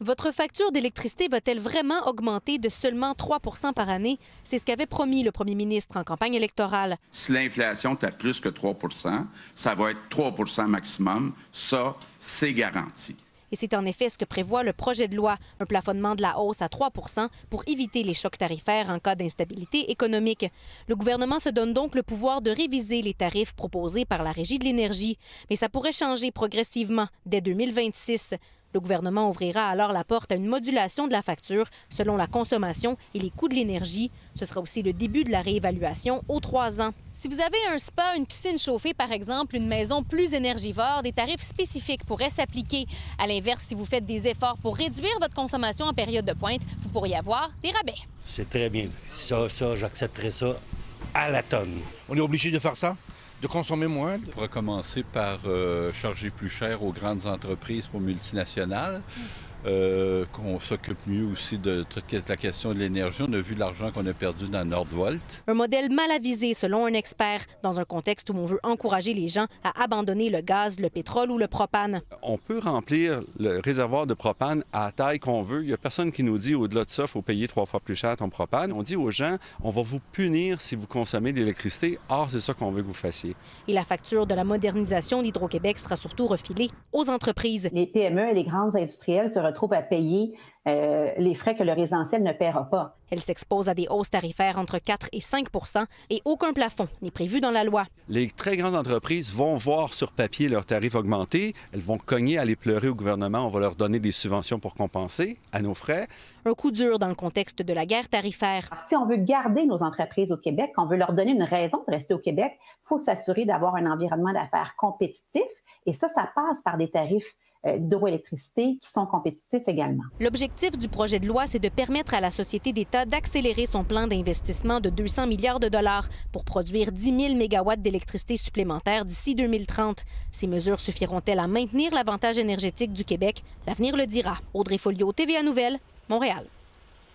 Votre facture d'électricité va-t-elle vraiment augmenter de seulement 3 par année? C'est ce qu'avait promis le premier ministre en campagne électorale. Si l'inflation est à plus que 3 ça va être 3 maximum. Ça, c'est garanti. Et c'est en effet ce que prévoit le projet de loi, un plafonnement de la hausse à 3 pour éviter les chocs tarifaires en cas d'instabilité économique. Le gouvernement se donne donc le pouvoir de réviser les tarifs proposés par la Régie de l'énergie. Mais ça pourrait changer progressivement dès 2026. Le gouvernement ouvrira alors la porte à une modulation de la facture selon la consommation et les coûts de l'énergie. Ce sera aussi le début de la réévaluation aux 3 ans. Si vous avez un spa, une piscine chauffée, par exemple, une maison plus énergivore, des tarifs spécifiques pourraient s'appliquer. À l'inverse, si vous faites des efforts pour réduire votre consommation en période de pointe, vous pourriez avoir des rabais. C'est très bien. Ça, j'accepterais ça à la tonne. On est obligé de faire ça? De consommer moins? On pourrait commencer par charger plus cher aux grandes entreprises pour multinationales, qu'on s'occupe mieux aussi de toute la question de l'énergie. On a vu l'argent qu'on a perdu dans Nordvolt. Un modèle mal avisé, selon un expert, dans un contexte où on veut encourager les gens à abandonner le gaz, le pétrole ou le propane. On peut remplir le réservoir de propane à la taille qu'on veut. Il n'y a personne qui nous dit au-delà de ça, il faut payer 3 fois plus cher ton propane. On dit aux gens, on va vous punir si vous consommez de l'électricité. Or, c'est ça qu'on veut que vous fassiez. Et la facture de la modernisation d'Hydro-Québec sera surtout refilée aux entreprises. Les PME et les grandes industrielles se retrouvent à payer les frais que le résidentiel ne paiera pas. Elle s'expose à des hausses tarifaires entre 4 et 5 et aucun plafond n'est prévu dans la loi. Les très grandes entreprises vont voir sur papier leurs tarifs augmenter. Elles vont cogner, aller pleurer au gouvernement. On va leur donner des subventions pour compenser à nos frais. Un coup dur dans le contexte de la guerre tarifaire. Si on veut garder nos entreprises au Québec, qu'on veut leur donner une raison de rester au Québec, il faut s'assurer d'avoir un environnement d'affaires compétitif. Et ça passe par des tarifs d'hydroélectricité qui sont compétitifs également. L'objectif du projet de loi, c'est de permettre à la Société d'État d'accélérer son plan d'investissement de 200 milliards de dollars pour produire 10 000 mégawatts d'électricité supplémentaire d'ici 2030. Ces mesures suffiront-elles à maintenir l'avantage énergétique du Québec? L'avenir le dira. Audrey Folliot, TVA Nouvelles, Montréal.